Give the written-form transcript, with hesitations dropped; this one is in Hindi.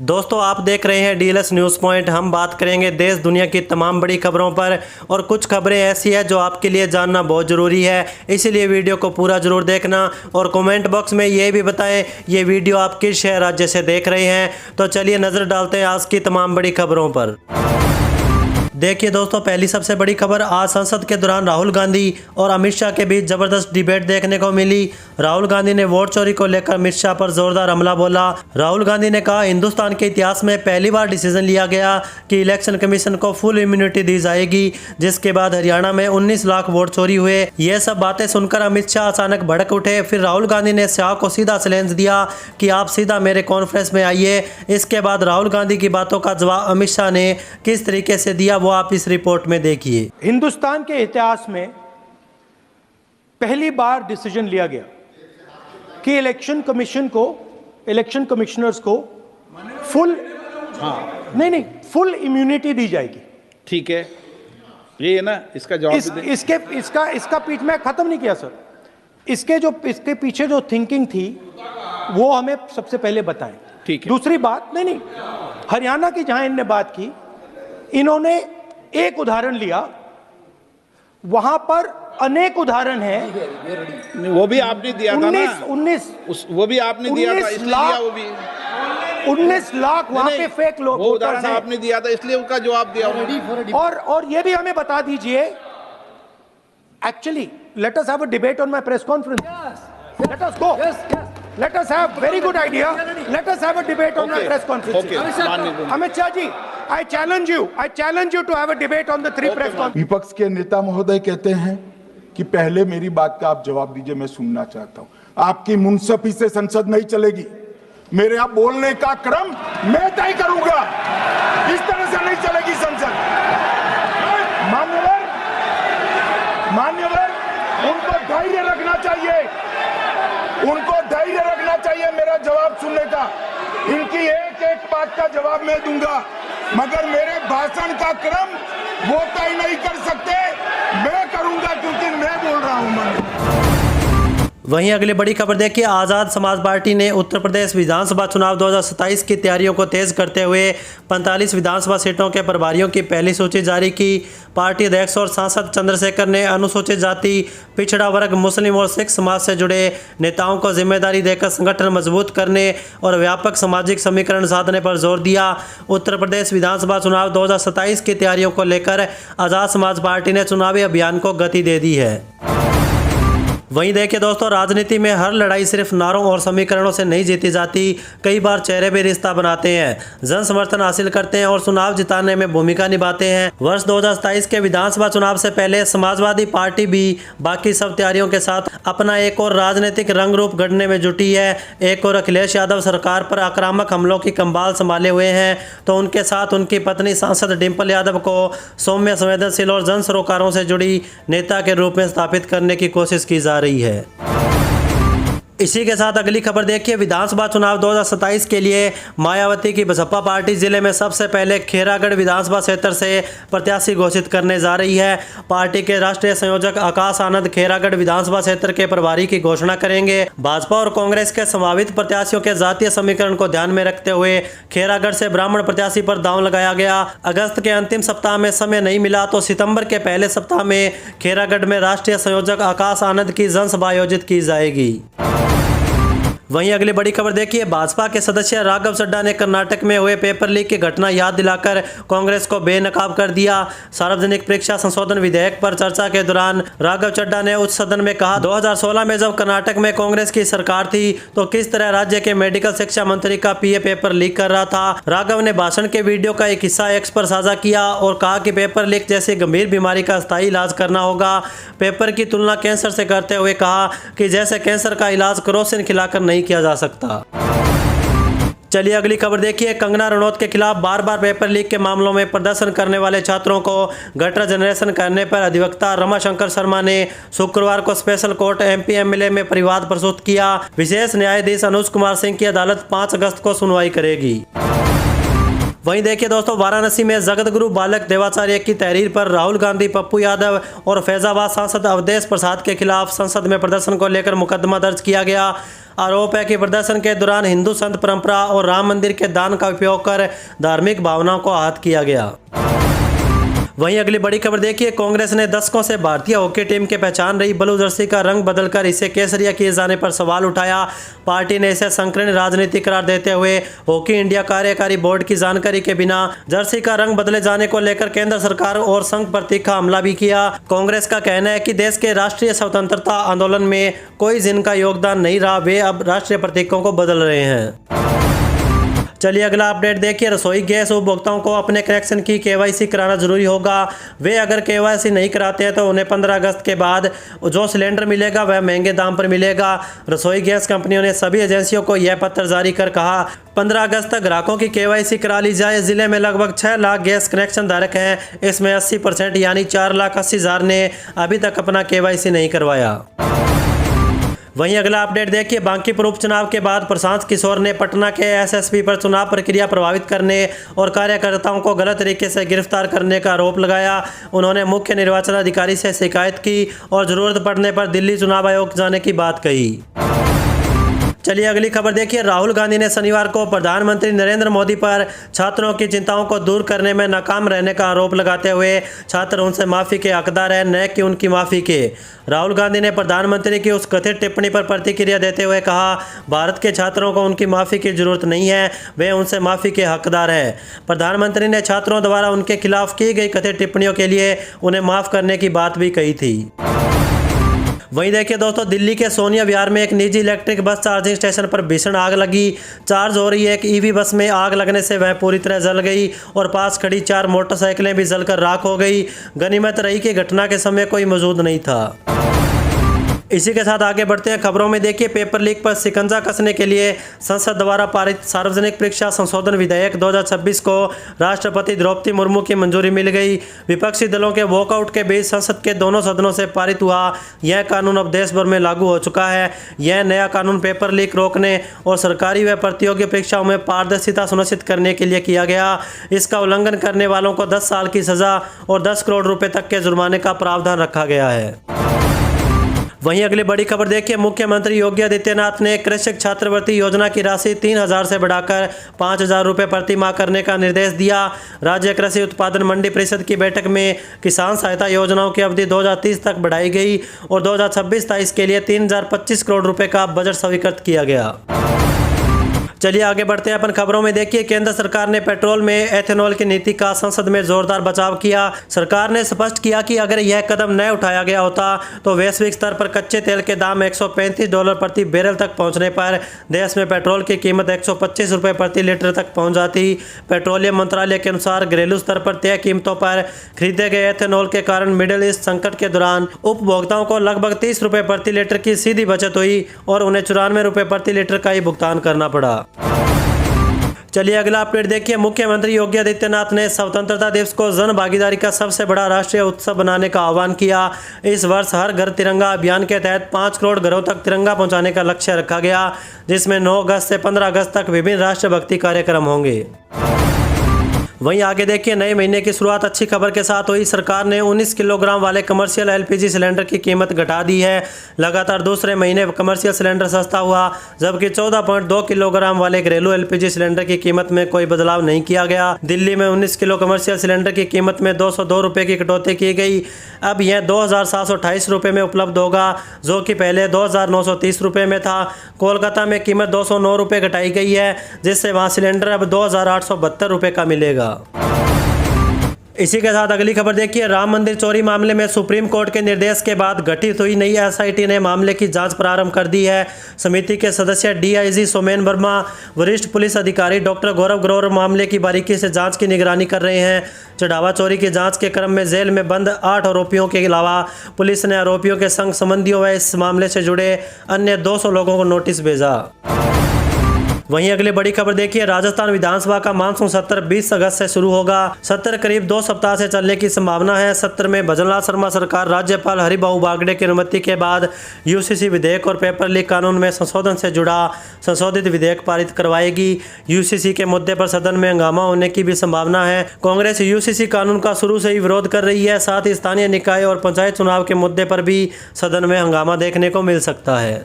दोस्तों आप देख रहे हैं डीएलएस न्यूज़ पॉइंट। हम बात करेंगे देश दुनिया की तमाम बड़ी खबरों पर और कुछ खबरें ऐसी है जो आपके लिए जानना बहुत ज़रूरी है, इसीलिए वीडियो को पूरा ज़रूर देखना और कमेंट बॉक्स में ये भी बताएं ये वीडियो आप किस शहर राज्य से देख रहे हैं। तो चलिए नज़र डालते हैं आज की तमाम बड़ी खबरों पर। देखिए दोस्तों, पहली सबसे बड़ी खबर, आज संसद के दौरान राहुल गांधी और अमित शाह के बीच जबरदस्त डिबेट देखने को मिली। राहुल गांधी ने वोट चोरी को लेकर अमित शाह पर जोरदार हमला बोला। राहुल गांधी ने कहा, हिंदुस्तान के इतिहास में पहली बार डिसीजन लिया गया कि इलेक्शन कमीशन को फुल इम्यूनिटी दी जाएगी, जिसके बाद हरियाणा में 19 लाख वोट चोरी हुए। ये सब बातें सुनकर अमित शाह अचानक भड़क उठे। फिर राहुल गांधी ने शाह को सीधा चैलेंज दिया कि आप सीधा मेरे कॉन्फ्रेंस में आइए। इसके बाद राहुल गांधी की बातों का जवाब अमित शाह ने किस तरीके से दिया वो आप इस रिपोर्ट में देखिए। हिंदुस्तान के इतिहास में पहली बार डिसीजन लिया गया कि इलेक्शन कमिश्नर्स को फुल फुल इम्यूनिटी दी जाएगी। ठीक है, ये है ना, इसका जवाब इसका पीठ में खत्म नहीं किया सर। इसके पीछे जो थिंकिंग थी वो हमें सबसे पहले बताएं। ठीक है। दूसरी बात, नहीं हरियाणा की जहां इन्होंने बात की, इन्होंने एक उदाहरण लिया, वहां पर अनेक उदाहरण हैं। वो भी आपने दिया था ना, 19 वो भी आपने दिया था, इसलिए दिया वो भी 19 लाख वहां पे फेक लोग, वो उदाहरण आपने दिया था, इसलिए उनका जवाब दिया। और ये भी हमें बता दीजिए, actually let us have a debate on my press conference. Let us go, let us have very good idea, let us have a debate on the press conference. Amit Shah ji, I challenge you to have a debate on the three press conference. विपक्ष के नेता महोदय कहते हैं कि पहले मेरी बात का आप जवाब दीजिए, मैं सुनना चाहता हूं। आपकी मुनसफी से संसद नहीं चलेगी, मेरे आप बोलने का क्रम मैं तय करूंगा, इस तरह से नहीं चलेगी संसद। मान्यवर उनको धैर्य रखना चाहिए, उनको धैर्य रखना चाहिए मेरा जवाब सुनने का। इनकी एक एक बात का जवाब मैं दूंगा, मगर मेरे भाषण का क्रम वो तय नहीं कर सकते, मैं करूंगा क्योंकि मैं बोल रहा हूं। वहीं अगली बड़ी खबर देखिए, आज़ाद समाज पार्टी ने उत्तर प्रदेश विधानसभा चुनाव 2027 की तैयारियों को तेज करते हुए 45 विधानसभा सीटों के प्रभारियों की पहली सूची जारी की। पार्टी अध्यक्ष और सांसद चंद्रशेखर ने अनुसूचित जाति, पिछड़ा वर्ग, मुस्लिम और सिख समाज से जुड़े नेताओं को जिम्मेदारी देकर संगठन मजबूत करने और व्यापक सामाजिक समीकरण साधने पर जोर दिया। उत्तर प्रदेश विधानसभा चुनाव 2027 की तैयारियों को लेकर आज़ाद समाज पार्टी ने चुनावी अभियान को गति दे दी है। वहीं देखिए दोस्तों, राजनीति में हर लड़ाई सिर्फ नारों और समीकरणों से नहीं जीती जाती, कई बार चेहरे भी रिश्ता बनाते हैं, जन समर्थन हासिल करते हैं और चुनाव जिताने में भूमिका निभाते हैं। वर्ष 2027 के विधानसभा चुनाव से पहले समाजवादी पार्टी भी बाकी सब तैयारियों के साथ अपना एक और राजनीतिक रंग रूप गढ़ने में जुटी है। एक और अखिलेश यादव सरकार पर आक्रामक हमलों की कंबाल संभाले हुए हैं, तो उनके साथ उनकी पत्नी सांसद डिंपल यादव को सौम्य, संवेदनशील और जन सरोकारों से जुड़ी नेता के रूप में स्थापित करने की कोशिश की जा रही है। इसी के साथ अगली खबर देखिए, विधानसभा चुनाव 2027 के लिए मायावती की बसपा पार्टी जिले में सबसे पहले खेरागढ़ विधानसभा क्षेत्र से प्रत्याशी घोषित करने जा रही है। पार्टी के राष्ट्रीय संयोजक आकाश आनंद खेरागढ़ विधानसभा क्षेत्र के प्रभारी की घोषणा करेंगे। भाजपा और कांग्रेस के संभावित प्रत्याशियों के जातीय समीकरण को ध्यान में रखते हुए खेरागढ़ से ब्राह्मण प्रत्याशी पर दांव लगाया गया। अगस्त के अंतिम सप्ताह में समय नहीं मिला तो सितंबर के पहले सप्ताह में खेरागढ़ में राष्ट्रीय संयोजक आकाश आनंद की जनसभा आयोजित की जाएगी। वहीं अगली बड़ी खबर देखिए, भाजपा के सदस्य राघव चड्ढा ने कर्नाटक में हुए पेपर लीक की घटना याद दिलाकर कांग्रेस को बेनकाब कर दिया। सार्वजनिक परीक्षा संशोधन विधेयक पर चर्चा के दौरान राघव चड्ढा ने उच्च सदन में कहा, 2016 में जब कर्नाटक में कांग्रेस की सरकार थी तो किस तरह राज्य के मेडिकल शिक्षा मंत्री का पीए पेपर लीक कर रहा था। राघव ने भाषण के वीडियो का एक हिस्सा एक्स पर साझा किया और कहा कि पेपर लीक जैसी गंभीर बीमारी का स्थायी इलाज करना होगा। पेपर की तुलना कैंसर से करते हुए कहा कि जैसे कैंसर का इलाज केरोसिन खिलाकर नहीं किया जा सकता। चलिए अगली खबर देखिए, कंगना रनौत के खिलाफ बार बार पेपर लीक के मामलों में प्रदर्शन करने वाले छात्रों को गटर जनरेशन करने पर अधिवक्ता रमाशंकर शर्मा ने शुक्रवार को स्पेशल कोर्ट एमपी एमएलए में परिवाद प्रस्तुत किया। विशेष न्यायाधीश अनुज कुमार सिंह की अदालत 5 अगस्त को सुनवाई करेगी। वहीं देखिए दोस्तों, वाराणसी में जगत गुरु बालक देवाचार्य की तहरीर पर राहुल गांधी, पप्पू यादव और फैजाबाद सांसद अवधेश प्रसाद के खिलाफ संसद में प्रदर्शन को लेकर मुकदमा दर्ज किया गया। आरोप है कि प्रदर्शन के दौरान हिंदू संत परंपरा और राम मंदिर के दान का उपयोग कर धार्मिक भावनाओं को आहत किया गया। वहीं अगली बड़ी खबर देखिए, कांग्रेस ने दशकों से भारतीय हॉकी टीम की पहचान रही ब्लू जर्सी का रंग बदलकर इसे केसरिया किए जाने पर सवाल उठाया। पार्टी ने इसे संकीर्ण राजनीति करार देते हुए हॉकी इंडिया कार्यकारी बोर्ड की जानकारी के बिना जर्सी का रंग बदले जाने को लेकर केंद्र सरकार और संघ पर तीखा हमला भी किया। कांग्रेस का कहना है कि देश के राष्ट्रीय स्वतंत्रता आंदोलन में कोई जिनका योगदान नहीं रहा, वे अब राष्ट्रीय प्रतीकों को बदल रहे हैं। चलिए अगला अपडेट देखिए, रसोई गैस उपभोक्ताओं को अपने कनेक्शन की केवाईसी कराना जरूरी होगा। वे अगर केवाईसी नहीं कराते हैं तो उन्हें 15 अगस्त के बाद जो सिलेंडर मिलेगा वह महंगे दाम पर मिलेगा। रसोई गैस कंपनियों ने सभी एजेंसियों को यह पत्र जारी कर कहा 15 अगस्त तक ग्राहकों की केवाईसी करा ली जाए। जिले में लगभग 6 लाख गैस कनेक्शन धारक हैं, इसमें 80% यानी 4,80,000 ने अभी तक अपना केवाईसी नहीं करवाया। वहीं अगला अपडेट देखिए, बांकीपुर उपचुनाव के बाद प्रशांत किशोर ने पटना के एसएसपी पर चुनाव प्रक्रिया प्रभावित करने और कार्यकर्ताओं को गलत तरीके से गिरफ्तार करने का आरोप लगाया। उन्होंने मुख्य निर्वाचन अधिकारी से शिकायत की और जरूरत पड़ने पर दिल्ली चुनाव आयोग जाने की बात कही। चलिए अगली खबर देखिए, राहुल गांधी ने शनिवार को प्रधानमंत्री नरेंद्र मोदी पर छात्रों की चिंताओं को दूर करने में नाकाम रहने का आरोप लगाते हुए छात्र उनसे माफ़ी के हकदार हैं, न कि उनकी माफ़ी के। राहुल गांधी ने प्रधानमंत्री की उस कथित टिप्पणी पर प्रतिक्रिया देते हुए कहा, भारत के छात्रों को उनकी माफ़ी की जरूरत नहीं है, वे उनसे माफ़ी के हकदार हैं। प्रधानमंत्री ने छात्रों द्वारा उनके खिलाफ की गई कथित टिप्पणियों के लिए उन्हें माफ़ करने की बात भी कही थी। वहीं देखिए दोस्तों, दिल्ली के सोनिया विहार में एक निजी इलेक्ट्रिक बस चार्जिंग स्टेशन पर भीषण आग लगी। चार्ज हो रही एक ईवी बस में आग लगने से वह पूरी तरह जल गई और पास खड़ी 4 मोटरसाइकिलें भी जलकर राख हो गई। गनीमत रही कि घटना के समय कोई मौजूद नहीं था। इसी के साथ आगे बढ़ते हैं खबरों में देखिए, पेपर लीक पर शिकंजा कसने के लिए संसद द्वारा पारित सार्वजनिक परीक्षा संशोधन विधेयक 2026 को राष्ट्रपति द्रौपदी मुर्मू की मंजूरी मिल गई। विपक्षी दलों के वॉकआउट के बीच संसद के दोनों सदनों से पारित हुआ। यह कानून अब देश भर में लागू हो चुका है। यह नया कानून पेपर लीक रोकने और सरकारी व प्रतियोगी परीक्षाओं में पारदर्शिता सुनिश्चित करने के लिए किया गया। इसका उल्लंघन करने वालों को 10 साल की सजा और 10 करोड़ रुपए तक के जुर्माने का प्रावधान रखा गया है। वहीं अगली बड़ी खबर देखिए, मुख्यमंत्री योगी आदित्यनाथ ने कृषक छात्रवृत्ति योजना की राशि 3,000 से बढ़ाकर 5,000 रुपये प्रति माह करने का निर्देश दिया। राज्य कृषि उत्पादन मंडी परिषद की बैठक में किसान सहायता योजनाओं की अवधि 2030 तक बढ़ाई गई और 2026-27 के लिए 3,025 करोड़ रुपये का बजट स्वीकृत किया गया। चलिए आगे बढ़ते हैं अपन खबरों में देखिए, केंद्र सरकार ने पेट्रोल में एथेनॉल की नीति का संसद में जोरदार बचाव किया। सरकार ने स्पष्ट किया कि अगर यह कदम न उठाया गया होता तो वैश्विक स्तर पर कच्चे तेल के दाम $135 प्रति बैरल तक पहुंचने पर देश में पेट्रोल की कीमत 125 रुपये प्रति लीटर तक पहुंच जाती। पेट्रोलियम मंत्रालय के अनुसार घरेलू स्तर पर तय कीमतों पर खरीदे गए एथेनॉल के कारण मिडिल ईस्ट संकट के दौरान उपभोक्ताओं को लगभग 30 रुपये प्रति लीटर की सीधी बचत हुई और उन्हें 94 रुपये प्रति लीटर का ही भुगतान करना पड़ा। चलिए अगला अपडेट देखिए, मुख्यमंत्री योगी आदित्यनाथ ने स्वतंत्रता दिवस को जन भागीदारी का सबसे बड़ा राष्ट्रीय उत्सव बनाने का आह्वान किया। इस वर्ष हर घर तिरंगा अभियान के तहत 5 करोड़ घरों तक तिरंगा पहुंचाने का लक्ष्य रखा गया, जिसमें 9 अगस्त से 15 अगस्त तक विभिन्न राष्ट्रभक्ति कार्यक्रम होंगे। वहीं आगे देखिए, नए महीने की शुरुआत अच्छी खबर के साथ हुई। सरकार ने 19 किलोग्राम वाले कमर्शियल एलपीजी सिलेंडर की कीमत घटा दी है। लगातार दूसरे महीने कमर्शियल सिलेंडर सस्ता हुआ, जबकि 14.2 किलोग्राम वाले घरेलू एलपीजी सिलेंडर की कीमत में कोई बदलाव नहीं किया गया। दिल्ली में 19 किलो कमर्शियल सिलेंडर की कीमत में 202 रुपये की कटौती की गई। अब यह 2,728 रुपये में उपलब्ध होगा, जो कि पहले 2,930 रुपये में था। कोलकाता में कीमत 209 रुपये घटाई गई है, जिससे वहाँ सिलेंडर अब 2,872 रुपये का मिलेगा। इसी के साथ अगली खबर देखिए, राम मंदिर चोरी मामले में सुप्रीम कोर्ट के निर्देश के बाद गठित हुई नई एसआईटी ने मामले की जांच प्रारंभ कर दी है। समिति के सदस्य डीआईजी सोमेन वर्मा, वरिष्ठ पुलिस अधिकारी डॉक्टर गौरव ग्रोवर मामले की बारीकी से जांच की निगरानी कर रहे हैं। चढ़ावा चोरी की जांच के क्रम में जेल में बंद 8 आरोपियों के अलावा पुलिस ने आरोपियों के संग संबंधियों व इस मामले से जुड़े अन्य 200 लोगों को नोटिस भेजा। वहीं अगली बड़ी खबर देखिए, राजस्थान विधानसभा का मानसून सत्र 20 अगस्त से शुरू होगा। सत्र करीब 2 सप्ताह से चलने की संभावना है। सत्र में भजनलाल शर्मा सरकार राज्यपाल हरिबाबू बागड़े की अनुमति के बाद यूसीसी विधेयक और पेपर लीक कानून में संशोधन से जुड़ा संशोधित विधेयक पारित करवाएगी। यूसीसी के मुद्दे पर सदन में हंगामा होने की भी संभावना है। कांग्रेस यूसीसी कानून का शुरू से ही विरोध कर रही है। साथ ही स्थानीय निकाय और पंचायत चुनाव के मुद्दे पर भी सदन में हंगामा देखने को मिल सकता है।